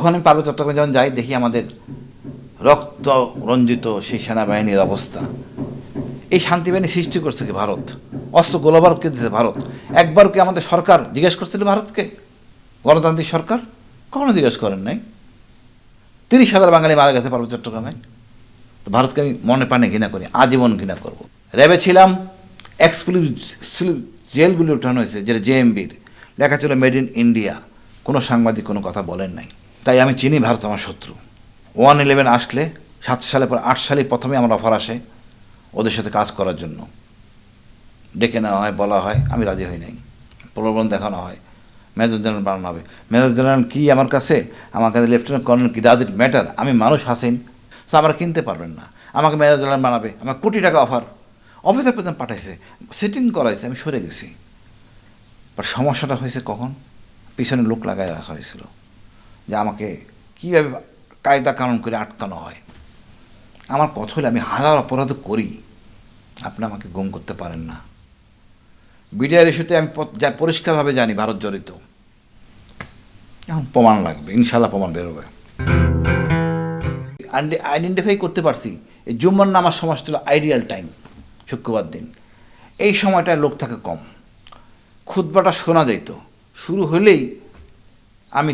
তখন আমি পার্বত্য চট্টগ্রামে যখন যাই দেখি আমাদের রক্ত রঞ্জিত সেই সেনাবাহিনীর অবস্থা। এই শান্তিবাহিনী সৃষ্টি করছে কি ভারত, অস্ত্র গোলাবারুদকে দিয়েছে ভারত। একবার কি আমাদের সরকার জিজ্ঞেস করছিল ভারতকে, গণতান্ত্রিক সরকার? কখনো জিজ্ঞেস করেন নাই। 30,000 বাঙালি মারা গেছে পার্বত্য চট্টগ্রামে। তো ভারতকে আমি মনে প্রাণে ঘৃণা করি, আজীবন ঘৃণা করব। র্যাবে ছিলাম, এক্সক্লুসিভ জেলগুলি উঠানো হয়েছে, যেটা জেএমবির লেখা ছিল মেড ইন ইন্ডিয়া। কোনো সাংবাদিক কোনো কথা বলেন নাই। তাই আমি চিনি ভারত আমার শত্রু। 1/11 আসলে 7 সালে পর 8 সালে প্রথমে আমার অফার আসে ওদের সাথে কাজ করার জন্য। ডেকে নেওয়া হয়, বলা হয়, আমি রাজি হই নাই। প্রলোভন দেখানো হয়, মেজর জেনারেল বানানো হবে। মেজর জেনারেল কি আমার কাছে লেফটেন্যান্ট কর্নেল কি, ডাজ ইট ম্যাটার? আমি মানুষ হাসিন, তো আমরা কিনতে পারবেন না। আমাকে মেজর জেনারেল বানাবে, আমার কোটি টাকা অফার। অফিসার পর্যন্ত পাঠাইছে, সিটিং করাইছে, আমি সরে গেছি। বাট সমস্যাটা হয়েছে কখন? পিছনে লোক লাগাই রাখা হয়েছিল যে আমাকে কীভাবে কায়দা কানুন করে আটকানো হয়। আমার কথা হলে আমি হাজার অপরাধ করি, আপনি আমাকে গুম করতে পারেন না। বিডিআর ইস্যুতে আমি যা পরিষ্কারভাবে জানি ভারত জড়িত। এখন প্রমাণ লাগবে, ইনশাল্লাহ প্রমাণ বেরোবে। আইডেন্টিফাই করতে পারছি এই জুম্মার নামাজ সমাজ ছিল আইডিয়াল টাইম, শুক্রবার দিন। এই সময়টায় লোক থাকে কম, খুতবাটা শোনা যেত। শুরু হলেই আমি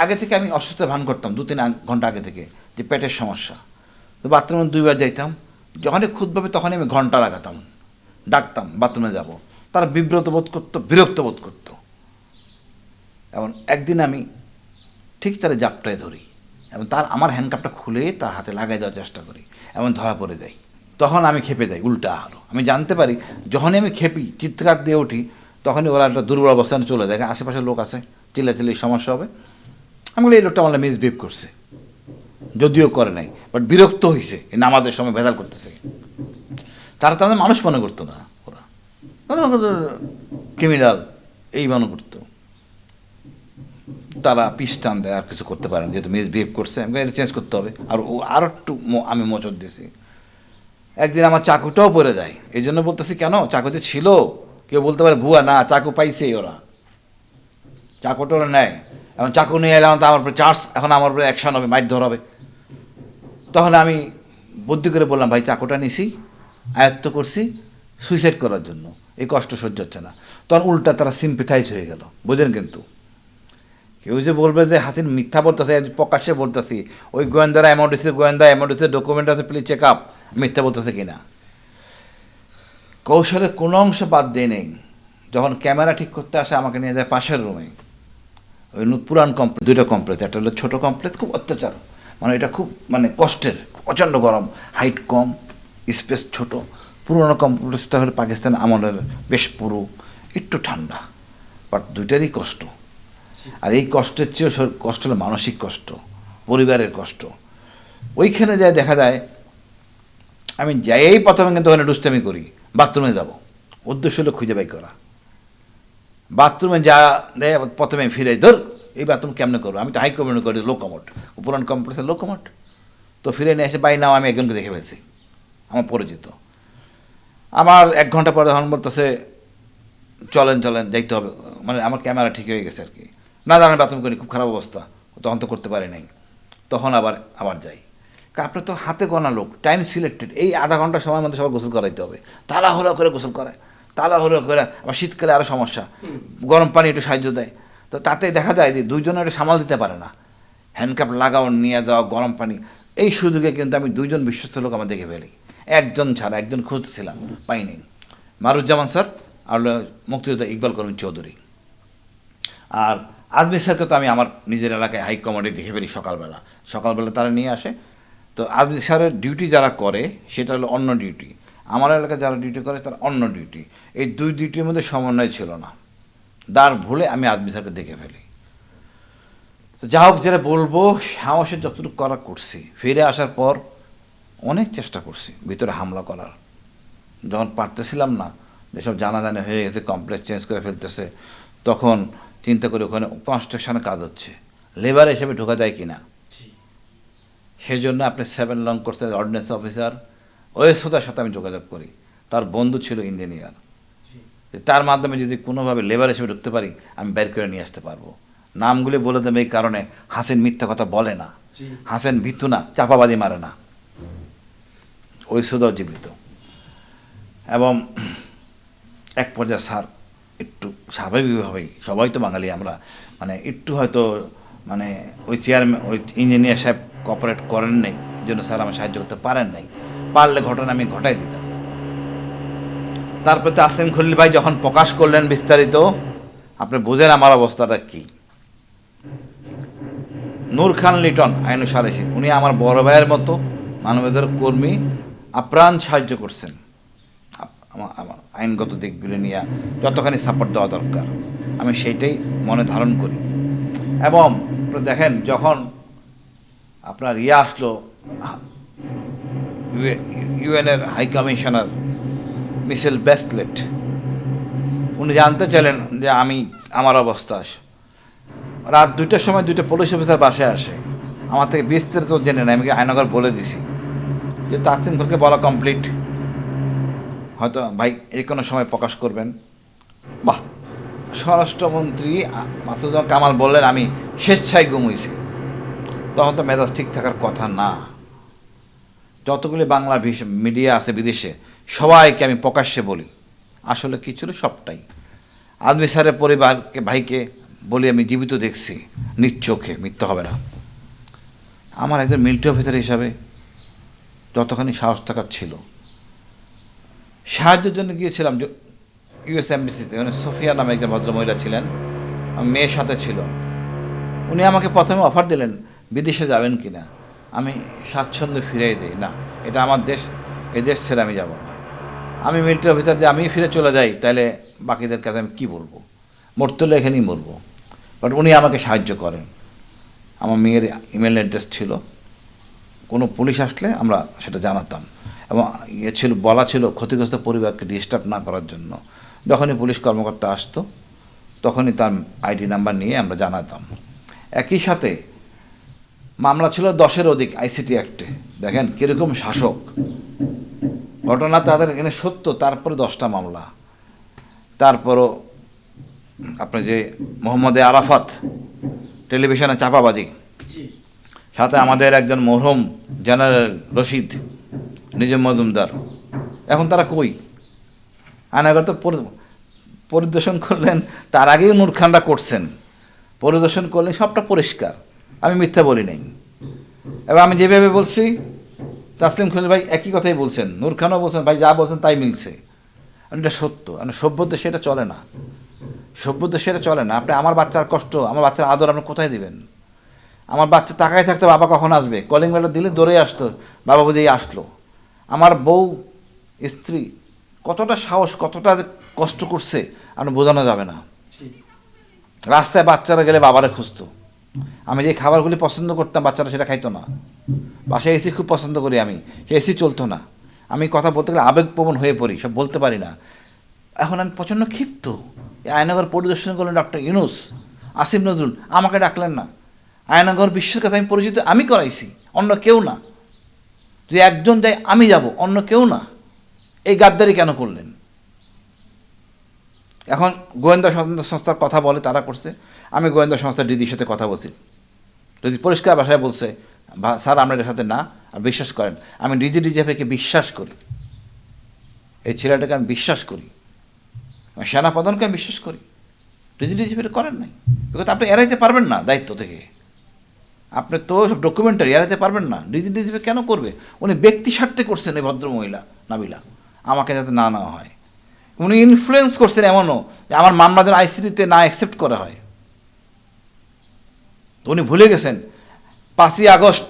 আগে থেকে আমি অসুস্থ ভান করতাম 2-3 ঘন্টা আগে থেকে, যে পেটের সমস্যা। তো বাথরুমে 2বার যাইতাম। যখনই খুতবাবে তখনই আমি ঘন্টা লাগাতাম, ডাকতাম বাথরুমে যাব। তারা বিব্রত বোধ করতো, বিরক্ত বোধ করতো। এবং একদিন আমি ঠিক তার জাপটায় ধরি এবং আমার হ্যান্ডকাপটা খুলে তার হাতে লাগাই দেওয়ার চেষ্টা করি এবং ধরা পড়ে যাই। তখন আমি খেপে যাই উল্টা আরও। আমি জানতে পারি যখনই আমি খেপি, চিৎকার দিয়ে উঠি, তখনই ওরা একটা দুর্বল অবস্থানে চলে যায়। আশেপাশে লোক আছে, চিল্লাচিল্লি সমস্যা হবে। আমি বলি এই লোকটা আমার মিসবিহেভ করছে, যদিও করে নাই, বাট বিরক্ত হয়েছে এই নামাজের সময় ভেজাল করতেছে। তারা তো আমাদের মানুষ মনে করতো না, ওরা ক্রিমিনাল এই মনে করতো। তারা পিস টান দেয়, আর কিছু করতে পারে না, যেহেতু মিসবিহেভ করছে। আমাকে এটা চেঞ্জ করতে হবে। আরও একটু আমি মোচড় দিয়েছি। একদিন আমার চাকুটাও পড়ে যায়। এই জন্য বলতেছি, কেন চাকুতে ছিল, কেউ বলতে পারে ভুয়া, না, চাকু পাইছে ওরা, চাকুটা ওরা নেয়। এখন চাকু নিয়ে এলাম তো আমার উপরে চার্জ, এখন আমার উপরে অ্যাকশন হবে, মাইট ধরাবে। তখন আমি বুদ্ধি করে বললাম, ভাই চাকুটা নিছি, আয়ত্ত করছি সুইসাইড করার জন্য, এই কষ্ট সহ্য হচ্ছে না। তখন উল্টা তারা সিম্পিথাইজ হয়ে গেল, বুঝেন? কিন্তু কেউ যে বলবে যে হাসিন মিথ্যা বলতেছে, প্রকাশ্যে বলতেছি, ওই গোয়েন্দারা এমওডিসির ডকুমেন্ট আছে, প্লিজ চেক আপ, মিথ্যা বলতেছে কিনা। কৌশলে কোনো অংশ বাদ দিয়ে নেই। যখন ক্যামেরা ঠিক করতে আসে আমাকে নিয়ে যায় পাশের রুমে, ওই পুরান কমপ্লেক্স, 2টা কমপ্লেক্স। একটা হলো ছোটো কমপ্লেক্স, খুব অত্যাচার, মানে এটা খুব কষ্টের, প্রচণ্ড গরম, হাইট কম, স্পেস ছোট। পুরোনো কমপ্লেক্সটা হলো পাকিস্তান আমলের, বেশ পুরো, একটু ঠান্ডা, বাট দুইটারই কষ্ট। আর এই কষ্টের চেয়েও কষ্ট হলো মানসিক কষ্ট, পরিবারের কষ্ট। ওইখানে যায় দেখা যায় আমি যাই প্রথমে কিন্তু ওখানে দুষ্টামি করি, বাথরুমে যাব, উদ্দেশ্য হলো খুঁজে বাই করা। বাথরুমে যা দেয় প্রথমে ফিরে ধর, এই বাথরুম কেমনে করবো, আমি তো হাই কমিউনি করি, লো কমোড, পুরান কমপ্লেক্সের লো কমোড। তো ফিরে নিয়ে এসে বাই নাও আমি একজনকে দেখে ফেলছি, আমার পরিচিত। আমার 1 ঘন্টা পরে তখন বলতেছে চলেন যাইতে হবে, মানে আমার ক্যামেরা ঠিক হয়ে গেছে আর কি। না জানেন বাথরুম করি, খুব খারাপ অবস্থা, তখন তো করতে পারি নাই। তখন আবার যাই। আপনার তো হাতে গোনা লোক, টাইম সিলেক্টেড, এই আধা ঘন্টা সময়ের মধ্যে সবার গোসল করাইতে হবে। তাড়াহুড়ো করে গোসল করায়, তাড়াহুড়ো করে। আবার শীতকালে আরও সমস্যা, গরম পানি একটু সাহায্য দেয়। তো তাতে দেখা যায় যে দুইজনে এটা সামাল দিতে পারে না, হ্যান্ডকাপ লাগাও, নিয়ে যাওয়া, গরম পানি। এই সুযোগে কিন্তু আমি 2জন বিশ্বস্ত লোক আমার দেখে ফেলি, একজন ছাড়া। একজন খুঁজতেছিলাম, পাইনি, মারুজ্জামান স্যার আর মুক্তিযোদ্ধা ইকবাল করিম চৌধুরী। আর আজমির স্যারকে তো আমি আমার নিজের এলাকায় হাই কমান্ডে দেখে ফেলি সকালবেলা তারা নিয়ে আসে। তো আজমির স্যারের ডিউটি যারা করে সেটা হলো অন্য ডিউটি, আমার এলাকায় যারা ডিউটি করে তার অন্য ডিউটি। এই 2 ডিউটির মধ্যে সমন্বয় ছিল না, তার ভুলে আমি আজমির স্যারকে দেখে ফেলি। তো যা হোক, যেটা বলবো, সাহসের যতটুকু করা করছি। ফিরে আসার পর অনেক চেষ্টা করছি ভিতরে হামলা করার, যখন পারতেছিলাম না, যেসব জানাজানি হয়ে গেছে, কমপ্লেক্স চেঞ্জ করে ফেলতেছে, তখন চিন্তা করি ওখানে কনস্ট্রাকশনে কাজ হচ্ছে, লেবার হিসেবে ঢোকা যায় কি না। সেজন্য আপনি 7 লং কোর্সের অর্ডিন্যান্স অফিসার ওয়েসোদার সাথে আমি যোগাযোগ করি। তার বন্ধু ছিল ইঞ্জিনিয়ার, তার মাধ্যমে যদি কোনোভাবে লেবার হিসেবে ঢুকতে পারি আমি বের করে নিয়ে আসতে পারবো। নামগুলি বলে দেবে এই কারণে, হাসিন মিথ্যা কথা বলে না, হাসিন ভীতু না, চাপাবাজি মারে না, ওই সুদাও জীবিত। এবং এক পর্যায়ে স্যার একটু স্বাভাবিকভাবেই, সবাই তো বাঙালি আমরা, মানে একটু হয়তো মানে ওই চেয়ারম্যান ওই ইঞ্জিনিয়ার সাহেব কোঅপারেট করেন নাই, এই জন্য স্যার আমার সাহায্য করতে পারেন নাই। পারলে ঘটনা আমি ঘটাই দিতাম। তারপরে তাসলিম খলিল ভাই যখন প্রকাশ করলেন বিস্তারিত, আপনি বোঝেন আমার অবস্থাটা কি। নূর খান লিটন আইনু সালিসি, উনি আমার বড় ভাইয়ের মতো মানবাধিকার কর্মী, আপ্রাণ সাহায্য করছেন আমার আইনগত দিকগুলি নিয়ে যতখানি সাপোর্ট দেওয়া দরকার, আমি সেইটাই মনে ধারণ করি। এবং দেখেন যখন আপনার আসলো ইউএনের হাই কমিশনার মিশেল ব্যাচলেট, উনি জানতে চাইলেন যে আমার অবস্থা। রাত 2টার সময় 2টা পুলিশ অফিসার বাসায় আসে, আমার থেকে বিস্তারিত জেনে নেয়। আমি আয়নাগর বলে দিছি যে তাসলিম খলিলকে বলা কমপ্লিট, হয়তো ভাই যে কোনো সময় প্রকাশ করবেন। বাহ, স্বরাষ্ট্রমন্ত্রী মাসুদুজ্জামান কামাল বললেন আমি স্বেচ্ছায় ঘুমুইছি। তখন তো মেজাজ ঠিক থাকার কথা না। যতগুলি বাংলা মিডিয়া আছে বিদেশে, সবাইকে আমি প্রকাশ্যে বলি আসলে কি ছিল সবটাই। আজমি স্যারের পরিবারকে ভাইকে বলি আমি জীবিত দেখছি নিজ চোখে, মিথ্যা হবে না। আমার একজন মিলিটারি অফিসার হিসাবে যতখানি সাহস থাকার ছিল, সাহায্যের জন্য গিয়েছিলাম ইউএস এমবিসিতে। মানে সোফিয়া নামে একজন ভদ্রমহিলা ছিলেন, মেয়ের সাথে ছিল। উনি আমাকে প্রথমে অফার দিলেন বিদেশে যাবেন কি না। আমি স্বাচ্ছন্দ্যে ফিরিয়ে দিই, না এটা আমার দেশ, এই দেশ ছেড়ে আমি যাব না। আমি মিলিটারি অফিসার দিয়ে আমি ফিরে চলে যাই, তাহলে বাকিদের কাছে আমি কী বলবো, মরতে হলে এখানেই মরবো। বাট উনি আমাকে সাহায্য করেন। আমার মেয়ের ইমেল অ্যাড্রেস ছিল, কোনো পুলিশ আসলে আমরা সেটা জানাতাম। এবং বলা ছিল ক্ষতিগ্রস্ত পরিবারকে ডিস্টার্ব না করার জন্য। যখনই পুলিশ কর্মকর্তা আসতো তখনই তার আইডি নাম্বার নিয়ে আমরা জানাতাম। একই সাথে মামলা ছিল 10-এর অধিক আইসিটি অ্যাক্টে। দেখেন কীরকম শাসক, ঘটনা তাদের এখানে সত্য, তারপরে 10টা মামলা। তারপরও আপনি যে মোহাম্মদ আরাফাত টেলিভিশনে চাপাবাজি, সাথে আমাদের একজন মরহুম জেনারেল রশিদ নিজম মজুমদার, এখন তারা কই? আয়নাগর তো পরিদর্শন করলেন, তার আগেই নূর খানরা করছেন, পরিদর্শন করলেন, সবটা পরিষ্কার, আমি মিথ্যা বলি নাই। এবার আমি যেভাবে বলছি তাসলিম খলিল ভাই একই কথাই বলছেন, নূর খানও বলছেন ভাই যা বলছেন তাই মিলছে। এটা সত্য। সভ্য দেশে এটা চলে না, সভ্য দেশে এটা চলে না। আপনি আমার বাচ্চার কষ্ট, আমার বাচ্চার আদর আপনি কোথায় দিবেন? আমার বাচ্চা তাকায় থাকতো বাবা কখন আসবে, কলিং বেলটা দিলে দৌড়ে আসতো, বাবা বুঝেই আসলো। আমার বউ স্ত্রী কতটা সাহস, কতটা কষ্ট করছে আপনি বোঝানো যাবে না। রাস্তায় বাচ্চারা গেলে বাবারে খুঁজতো। আমি যে খাবারগুলি পছন্দ করতাম বাচ্চারা সেটা খাইতো না। বাসায় এসি খুব পছন্দ করি আমি, সে এসি চলতো না। আমি কথা বলতে গেলে আবেগপ্রবণ হয়ে পড়ি, সব বলতে পারি না। এখন আমি প্রচণ্ড ক্ষিপ্ত। আয়নাগর পরিদর্শন করলেন ডক্টর ইউনুস, আসিফ নজরুল, আমাকে ডাকলেন না। আয়নাগর বিশ্বের কাছে আমি পরিচিত, আমি করাইছি, অন্য কেউ না। যদি একজন যায় আমি যাব, অন্য কেউ না। এই গাদ্দারি কেন করলেন? এখন গোয়েন্দা সংস্থার কথা বলে তারা করছে, আমি গোয়েন্দা সংস্থা ডিডির সাথে কথা বলছি। যদি পরিষ্কার ভাষায় বলছে স্যার আমরা এটার সাথে না, আর বিশ্বাস করেন আমি ডিজিএফআইকে বিশ্বাস করি, এই ছেলেটাকে আমি বিশ্বাস করি, সেনাপ্রধানকে আমি বিশ্বাস করি। ডিজিএফআই এটা করেন নাই, বিকজ আপনি এড়াইতে পারবেন না দায়িত্ব থেকে। আপনি তো সব ডকুমেন্টারি এড়াইতে পারবেন না। ডিজিএফআই কেন করবে? উনি ব্যক্তি স্বার্থে করছেন এই ভদ্রমহিলা নাবিলা, আমাকে যাতে না নেওয়া হয়। উনি ইনফ্লুয়েন্স করছেন এমনও যে আমার মামলা যেন আইসিটিতে না অ্যাকসেপ্ট করা হয়। তো উনি ভুলে গেছেন 5ই আগস্ট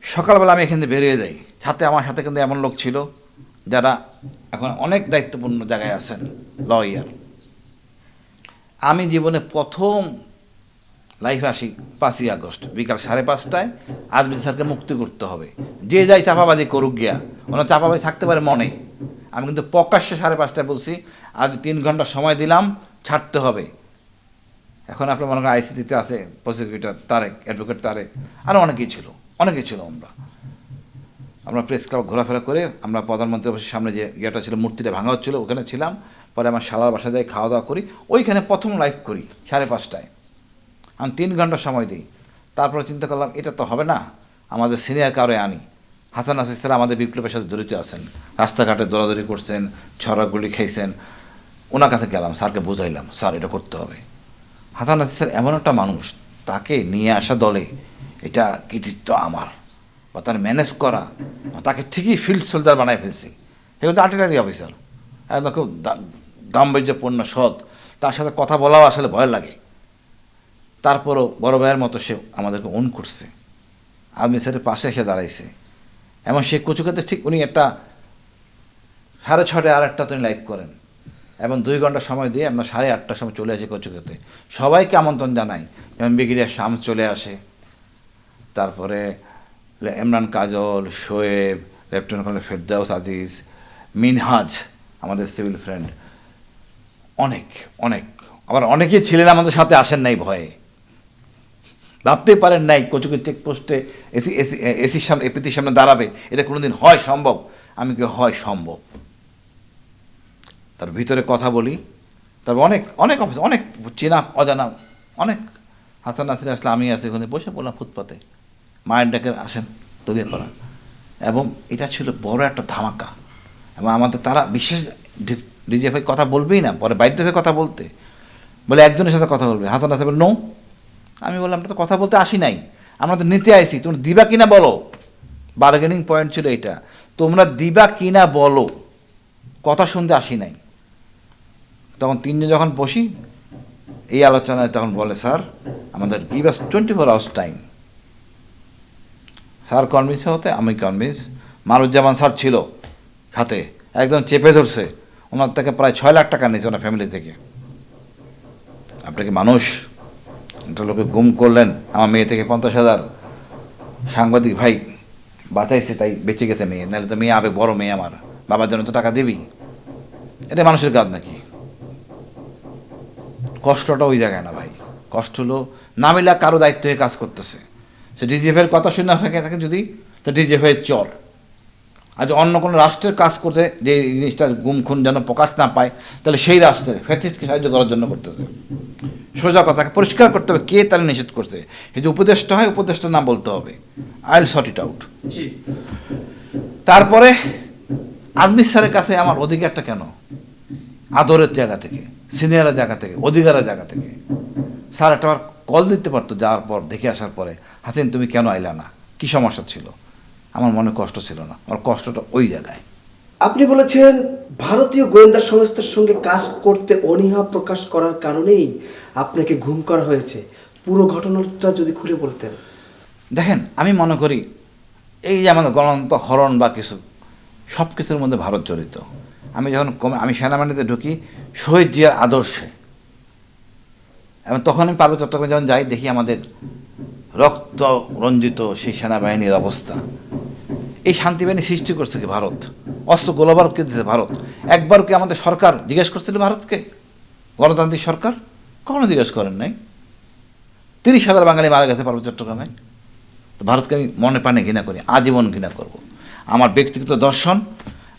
সকালবেলা আমি এখান থেকে বেরিয়ে যাই, সাথে আমার সাথে কিন্তু এমন লোক ছিল যারা এখন অনেক দায়িত্বপূর্ণ জায়গায় আছেন, লয়ার। আমি জীবনে প্রথম লাইফে আসি 5ই আগস্ট বিকাল 5:30টায়। আজমি স্যারকে মুক্তি করতে হবে, যে যাই চাপাবাজি করুক গিয়া, ওনার চাপাবাজি থাকতে পারে মনে। আমি কিন্তু প্রকাশ্যে 5:30টায় বলছি আজ 3 ঘন্টা সময় দিলাম, ছাড়তে হবে। এখন আপনার মনে করেন আইসিটিতে আছে প্রসিকিউটর তারেক, অ্যাডভোকেট তারেক, আরও অনেকেই ছিল। আমরা প্রেস ক্লাব ঘোরাফেরা করে আমরা প্রধানমন্ত্রী অফিসের সামনে যে ইয়েটা ছিল, মূর্তিটা ভাঙা হচ্ছিলো, ওখানে ছিলাম। পরে আমার শালার বাসায় যাই খাওয়া দাওয়া করি, ওইখানে প্রথম লাইভ করি 5:30টায়। আমি 3 ঘন্টা সময় দিই। তারপরে চিন্তা করলাম এটা তো হবে না, আমাদের সিনিয়র কারোয় আনি। হাসান নাসির স্যার আমাদের বিপ্লবের সাথে জড়িত আছেন, রাস্তাঘাটে দৌড়াদৌড়ি করছেন, ছড়াগুলি খেয়েছেন। ওনার কাছে গেলাম, স্যারকে বুঝাইলাম স্যার এটা করতে হবে। হাসান নাসির স্যার এমন একটা মানুষ, তাকে নিয়ে আসা দলে এটা কৃতিত্ব আমার, বা তার ম্যানেজ করা, তাকে ঠিকই ফিল্ড সোলজার বানায় ফেলছি। সে কিন্তু আর্টিলারি অফিসার, একদম খুব গাম্ভীর্যপূর্ণ সৎ, তার সাথে কথা বলাও আসলে ভয় লাগে। তারপরও বড় ভাইয়ের মতো সে আমাদেরকে অন করছে, আর্মি স্যারের পাশে এসে দাঁড়াইছে। এবং সে কচুকাতে ঠিক উনি একটা 6:30 আর একটা তিনি লাইভ করেন, এবং 2 ঘন্টা সময় দিয়ে আমরা 8:30টার সময় চলে আসি কচুকাতে। সবাইকে আমন্ত্রণ জানাই, যেমন ব্রিগেডিয়ার শামস চলে আসে, তারপরে ইমরান কাজল, শোয়েব, লেফটেন্যান্ট কর্নেল ফেরদাউস আজিজ, মিনহাজ আমাদের সিভিল ফ্রেন্ড, অনেক অনেক, আবার অনেকেই ছিলেন আমাদের সাথে, আসেন নাই ভয়ে, ভাবতেই পারেন নাই কচুকে চেকপোস্টে এসির সামনে, এপিতির সামনে দাঁড়াবে, এটা কোনোদিন হয় সম্ভব? আমি কি হয় সম্ভব। তার ভিতরে কথা বলি, তারপর অনেক অনেক অফিস, অনেক চেনা অজানা অনেক। হাসান নাসির আসলে আমি আছি ওখানে, বসে বললাম ফুটপাতে, মায়ের ডাকে আসেন তলিয়ে পড়া। এবং এটা ছিল বড় একটা ধামাকা। এবং আমাদের তারা বিশেষ ডিজিএফআই কথা বলবেই না, পরে বাধ্য হয়ে কথা বলতে বলে একজনের সাথে কথা বলবে। হাসান নাসির বলে নো। আমি বললাম আমরা তো কথা বলতে আসি নাই, আমরা তো নিতে আইছি, তোমরা দিবা কিনা বলো। বার্গেনিং পয়েন্ট ছিল এটা, তোমরা দিবা কিনা বলো, কথা শুনতে আসি নাই। তখন 3 জন যখন বসি এই আলোচনায়, তখন বলে স্যার আমাদের give us 24 hours time. Sir convince হতে, আমি কনভিন্স, মারুজ্জামান স্যার ছিল সাথে, একদম চেপে ধরছে। ওনার থেকে প্রায় 6 লাখ টাকা নিয়েছে ওনার ফ্যামিলি থেকে। আপনাকে মানুষ, একটা লোকে গুম করলেন, আমার মেয়ে থেকে 50,000, সাংবাদিক ভাই বাঁচাইছে তাই বেঁচে গেছে মেয়ে, নাহলে তো মেয়ে আবে বড় মেয়ে আমার, বাবার জন্য তো টাকা দিবি। এটা মানুষের কাজ নাকি? কষ্টটা ওই জায়গায় না ভাই, কষ্ট হলো নামিলা কারো দায়িত্ব হয়ে কাজ করতেছে, সে ডিজিএফের কথা শুনে থাকে যদি, তো ডিজিএফের চর। আজ অন্য কোনো রাষ্ট্রের কাজ করতে যে জিনিসটা গুম খুন যেন প্রকাশ না পায়, তাহলে সেই রাষ্ট্রের ফ্যাসিস্টকে সাহায্য করার জন্য করতেছে। সোজা কথাকে পরিষ্কার করতে হবে কে তাহলে নিষেধ করছে। এই যে উপদেষ্টা হয়, উপদেষ্টার নাম বলতে হবে, I will sort it out. তারপরে আজমির স্যারের কাছে আমার অধিকারটা কেন? আদরের জায়গা থেকে, সিনিয়রের জায়গা থেকে, অধিকারের জায়গা থেকে। স্যার একটা কল দিতে পারতো যাওয়ার পর, দেখে আসার পরে, হাসিন তুমি কেন আইলা না, কী সমস্যা ছিল? আমার মনে কষ্ট ছিল না, আমার কষ্টটা ওই জায়গায়। আপনি বলেছেন ভারতীয় গোয়েন্দা সংস্থার সঙ্গে কাজ করতে অনীহা প্রকাশ করার কারণেই আপনাকে গুম করা হয়েছে। পুরো ঘটনাটা যদি খুলে বলতেন। দেখেন, আমি মনে করি এই যে আমাদের গণতন্ত্র হরণ বা কিছু, সব কিছুর মধ্যে ভারত জড়িত। আমি যখন আমি সেনাবাহিনীতে ঢুকি শহীদ জিয়ার আদর্শে, এবং তখন আমি পার্বত্য চট্টগ্রামে যখন যাই, দেখি আমাদের রক্ত রঞ্জিত সেই সেনাবাহিনীর অবস্থা। এই শান্তিবাহিনী সৃষ্টি করছে কি ভারত? অস্ত্র গোলাবারুদকে দিয়েছে ভারত। একবার কি আমাদের সরকার জিজ্ঞেস করছিল ভারতকে? গণতান্ত্রিক সরকার কখনো জিজ্ঞেস করেন নাই। 30,000 বাঙালি মারা গেছে পার্বত্য চট্টগ্রামে। তো ভারতকে আমি মনে প্রাণে ঘৃণা করি, আজীবন ঘৃণা করব। আমার ব্যক্তিগত দর্শন,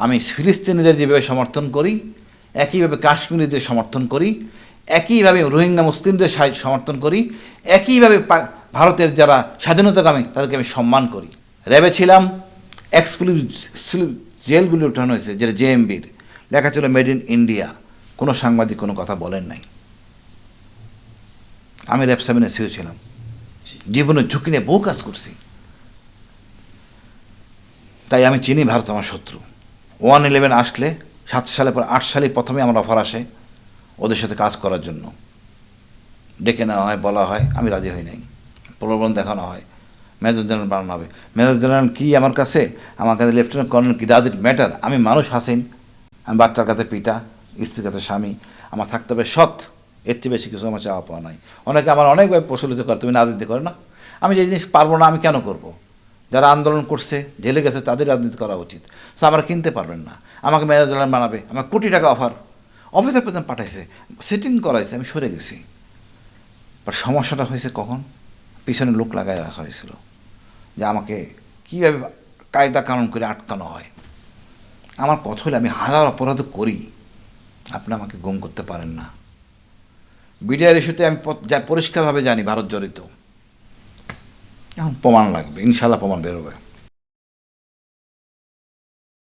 আমি ফিলিস্তিনিদের যেভাবে সমর্থন করি, একইভাবে কাশ্মীরিদের সমর্থন করি, একইভাবে রোহিঙ্গা মুসলিমদের সমর্থন করি, একইভাবে ভারতের যারা স্বাধীনতাকামী তাদেরকে আমি সম্মান করি। র্যাবে ছিলাম, এক্সক্লুসিভ জেলগুলি উঠানো হয়েছে, যেটা জেএমবির লেখা ছিল মেড ইন ইন্ডিয়া। কোনো সাংবাদিক কোনো কথা বলেন নাই। আমি র্যাব 7 সিও ছিলাম, জীবনের ঝুঁকি নিয়ে বহু কাজ করছি। তাই আমি চিনি ভারত আমার শত্রু। 1/11 আসলে 7 সালে পর 8 সালে প্রথমে আমার অফার আসে ওদের সাথে কাজ করার জন্য। ডেকে নেওয়া হয়, বলা হয়, আমি রাজি হই নাই। প্রলোভন দেখানো হয়, মেজর জেনারেল বানানো হবে। মেজর জেনারেল কি আমার কাছে লেফটেন্যান্ট কর্নেল কি, ডাজ ইট ম্যাটার? আমি মানুষ, হাসিন, আমি বাচ্চার কাছে পিতা, স্ত্রীর কাছে স্বামী, আমার থাকতে হবে সৎ। এর চেয়ে বেশি কিছু আমার চাওয়া পাওয়া নাই। অনেকে আমার অনেকভাবে প্রচলিত করে, তুমি রাজনীতি করো না। আমি যে জিনিস পারবো না আমি কেন করব? যারা আন্দোলন করছে, জেলে গেছে, তাদের রাজনীতি করা উচিত। তো আমরা কিনতে পারবেন না, আমাকে মেজর জেনারেল বানাবে, আমার কোটি টাকা অফিসার পর্যন্ত পাঠাইছে, সিটিং করাইছে, আমি সরে গেছি। বাট সমস্যাটা হয়েছে কখন? পিছনে লোক লাগাই রাখা হয়েছিল যে আমাকে কীভাবে কায়দা কানুন করে আটকানো হয়। আমার কথা হলে আমি হাজার অপরাধ করি, আপনি আমাকে গুম করতে পারেন না। বিডিআর ইস্যুতে আমি যা পরিষ্কারভাবে জানি ভারত জড়িত। এখন প্রমাণ লাগবে, ইনশাল্লাহ প্রমাণ বেরোবে।